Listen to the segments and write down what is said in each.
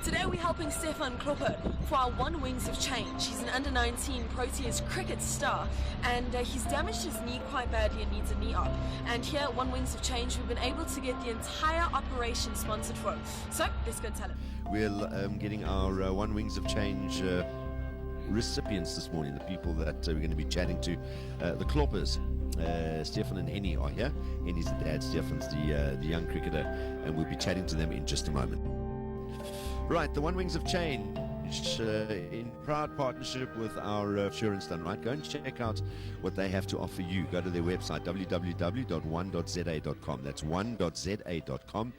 Today we're helping Stefan Klopper for our Wingz of Change. He's an under-19 Proteas cricket star, and he's damaged his knee quite badly and needs a knee op. And here at Wingz of Change, we've been able to get the entire operation sponsored for him. So let's go tell him. We're getting our Wingz of Change recipients this morning, the people that we're going to be chatting to, the Kloppers. Stefan and Henny are here. Henny's the dad, Stefan's the young cricketer, and we'll be chatting to them in just a moment. Right, the Wingz of Change, in proud partnership with our insurance done right. Go and check out what they have to offer you. Go to their website, www.one.za.com. That's one.za.com.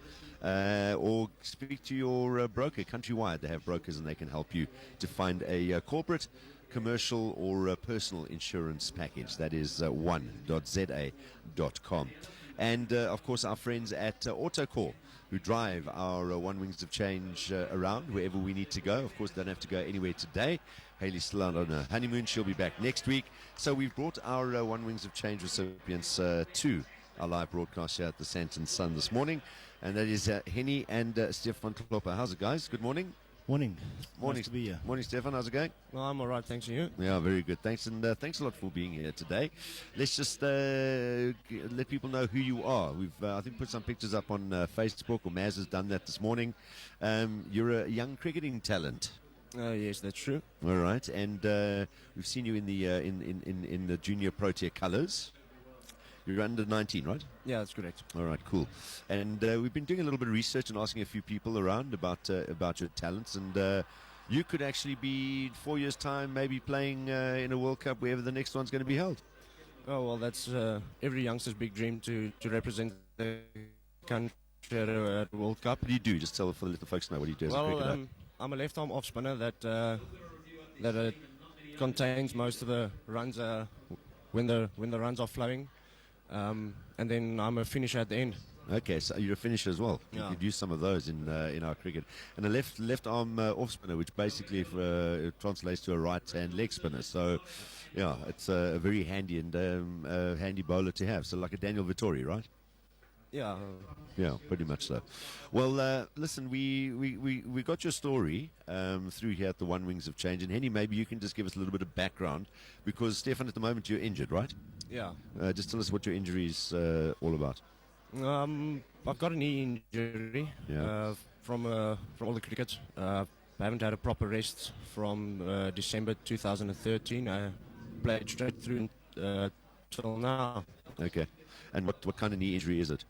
Or speak to your broker countrywide. They have brokers and they can help you to find a corporate, commercial or personal insurance package. That is one.za.com. And of course our friends at AutoCore, who drive our Wingz of Change around wherever we need to go. Of course, they don't have to go anywhere today. Haley's still out on her honeymoon. She'll be back next week. So we've brought our Wingz of Change recipients to our live broadcast here at the Santon Sun this morning. And that is Henny and Stefan Klopper. How's it, guys? Good morning. Morning. Morning. Nice to be here. Morning, Stefan. How's it going? Well, I'm all right, thanks to you. Yeah, very good. Thanks, and thanks a lot for being here today. Let's just let people know who you are. We've, I think, put some pictures up on Facebook, or Maz has done that this morning. You're a young cricketing talent. Yes, that's true. All right, and we've seen you in the in the junior Protea colours. You're under 19, right? Yeah, that's correct. All right, cool. And we've been doing a little bit of research and asking a few people around about your talents. And you could actually be, 4 years' time, maybe playing in a World Cup wherever the next one's going to be held. Oh, well, that's every youngster's big dream to represent the country at a World Cup. What do you do? Just tell the little folks know what you do as a cricketer. I'm a left-arm off-spinner that contains most of the runs when the runs are flowing. And then I'm a finisher at the end. Okay, so you're a finisher as well. Yeah. You could use some of those in our cricket. And a left arm off spinner, which basically translates to a right hand leg spinner. So, yeah, it's a very handy and handy bowler to have. So like a Daniel Vittori, right? Yeah. Yeah, pretty much so. Well, listen, we got your story through here at the Wingz of Change. And Henny, maybe you can just give us a little bit of background, because Stefan, at the moment you're injured, right? Yeah. Just tell us what your injury is all about. I've got a knee injury from all the cricket. I haven't had a proper rest from December 2013. I played straight through till now. Okay. And what kind of knee injury is it?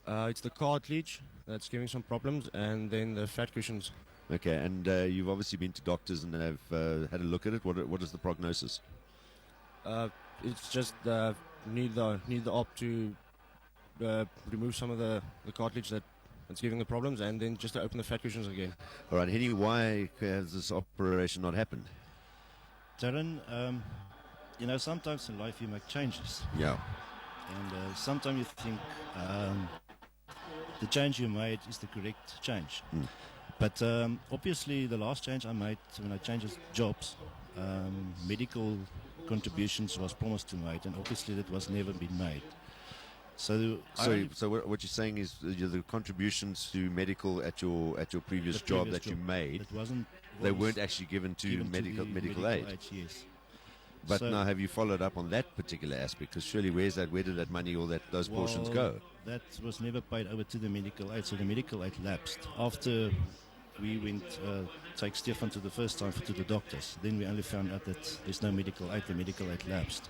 It's the cartilage that's giving some problems, and then the fat cushions. Okay, and you've obviously been to doctors and have had a look at it. What is the prognosis? It's just need the op to remove some of the cartilage that's giving the problems, and then just to open the fat cushions again. All right, Henny, why has this operation not happened? Darren, sometimes in life you make changes. Yeah. And sometimes you think the change you made is the correct change. But obviously the last change I made when I changed jobs, medical contributions was promised to made, and obviously that was never been made. So what you're saying is the contributions to medical at your previous job that you made, they weren't actually given to medical aid. Yes. But now, have you followed up on that particular aspect? Because surely, where did that money, those portions go? That was never paid over to the medical aid, so the medical aid lapsed after we went take Stefan to the first time to the doctors. Then we only found out that there's no medical aid. The medical aid lapsed.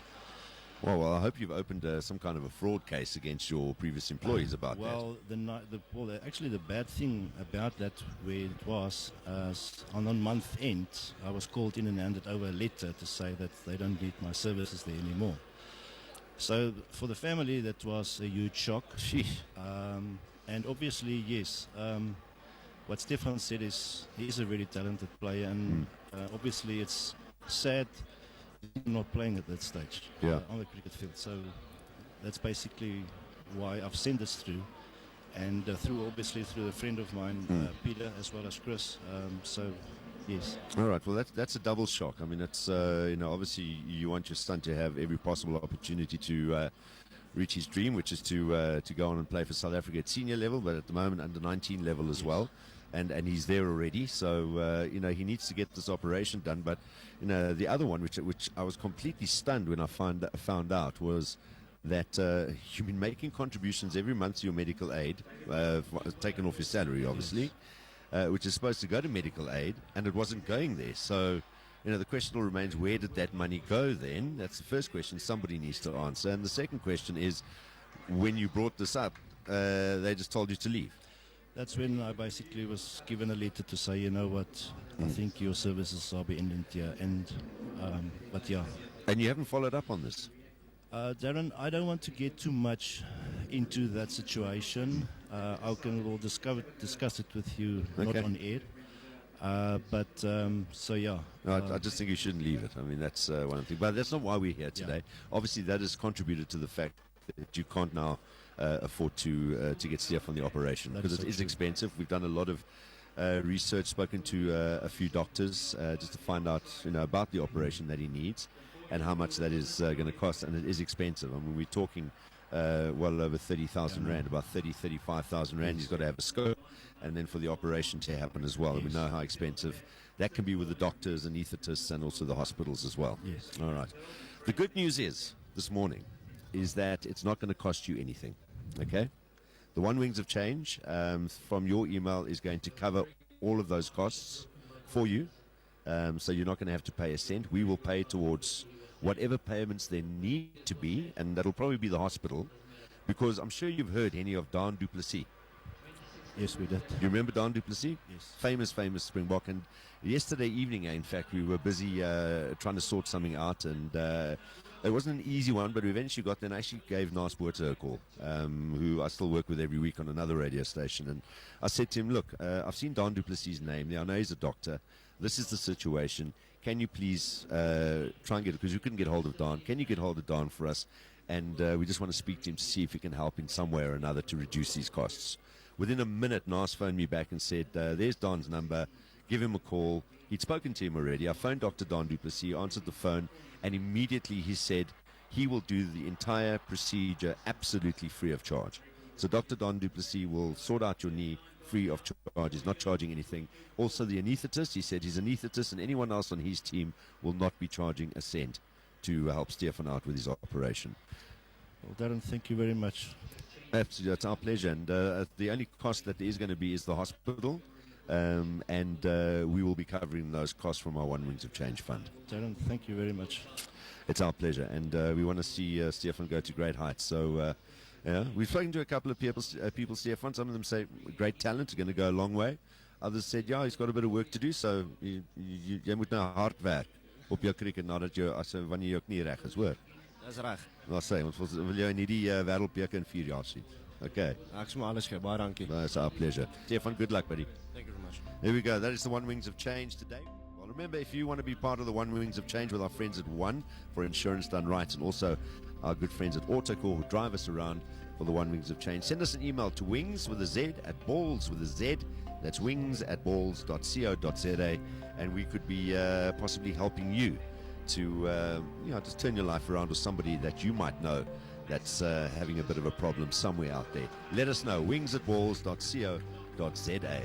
Well, I hope you've opened some kind of a fraud case against your previous employees about that. Actually, the bad thing about that, where it was, on month end, I was called in and handed over a letter to say that they don't need my services there anymore. So for the family, that was a huge shock. And obviously, yes, what Stefan said is he's a really talented player, and obviously it's sad not playing at that stage on the cricket field. So that's basically why I've sent this through, and through a friend of mine, Peter, as well as Chris. So yes. All right. Well, that's a double shock. I mean, it's obviously you want your son to have every possible opportunity to reach his dream, which is to go on and play for South Africa at senior level, but at the moment under 19 level as well. and he's there already. So he needs to get this operation done. But the other one, which I was completely stunned when I found out, was that you've been making contributions every month to your medical aid, taken off your salary, obviously, which is supposed to go to medical aid, and it wasn't going there. So the question all remains, where did that money go then? That's the first question somebody needs to answer. And the second question is, when you brought this up, they just told you to leave. That's when I basically was given a letter to say, you know what, I think your services are being here. But yeah. And you haven't followed up on this? Darren, I don't want to get too much into that situation. We'll discuss it with you, not Okay. on air. So yeah. No, I just think you shouldn't leave it. I mean, that's one thing. But that's not why we're here today. Obviously, that has contributed to the fact that you can't now afford to get Stefan the operation, because it is expensive. We've done a lot of research, spoken to a few doctors just to find out about the operation that he needs and how much that is going to cost, and it is expensive. I mean, we're talking well over 30,000 rand, about 35,000 rand. He's got to have a scope, and then for the operation to happen as well. And we know how expensive that can be with the doctors, anaesthetists, and also the hospitals as well. Yes. All right. The good news is, this morning, is that it's not going to cost you anything. Okay? The One Wingz of Change from your email is going to cover all of those costs for you. So you're not going to have to pay a cent. We will pay towards whatever payments there need to be, and that'll probably be the hospital, because I'm sure you've heard any of Daan du Plessis. Yes, we did. You remember Daan du Plessis? Yes. Famous Springbok. And yesterday evening, in fact, we were busy trying to sort something out, and it wasn't an easy one, but we eventually got there and actually gave Nas Botha a call, who I still work with every week on another radio station. And I said to him, look, I've seen Daan du Plessis' name. I know he's a doctor. This is the situation. Can you please try and get it? Because you couldn't get hold of Daan. Can you get hold of Daan for us? And we just want to speak to him to see if he can help in some way or another to reduce these costs. Within a minute, Nas phoned me back and said, there's Daan's number. Give him a call. He'd spoken to him already. I phoned Dr. Daan du Plessis, answered the phone, and immediately he said he will do the entire procedure absolutely free of charge. So Dr. Daan du Plessis will sort out your knee free of charge. He's not charging anything. Also, the anaesthetist, he said his anaesthetist and anyone else on his team will not be charging a cent to help Stefan out with his operation. Well, Darren, thank you very much. Absolutely, it's our pleasure. And the only cost that there is going to be is the hospital, and we will be covering those costs from our One Wingz of Change fund. Darren, thank you very much. It's our pleasure, and we want to see Stefan go to great heights. So, we've spoken to a couple of people, Stefan. Some of them say great talent, going to go a long way. Others said, he's got a bit of work to do, so jy moet nou hard werk op jou cricket nadat jy wanneer jou knie reg is, hoor. Dis reg. Nou sê, ons wil jou in hierdie wêreldbeker in 4 jaar sien. Okay. Ek sal maar alles gee. Baie dankie. It's our pleasure. Stefan, good luck, buddy. Thank you very much. There we go. That is the One Wingz of Change today. Well, remember, if you want to be part of the One Wingz of Change with our friends at One for insurance done right, and also our good friends at Autocore who drive us around for the One Wingz of Change, send us an email to wings with a Z at balls with a Z. That's wings@balls.co.za, and we could be possibly helping you to just turn your life around with somebody that you might know that's having a bit of a problem somewhere out there. Let us know. wings@balls.co.za.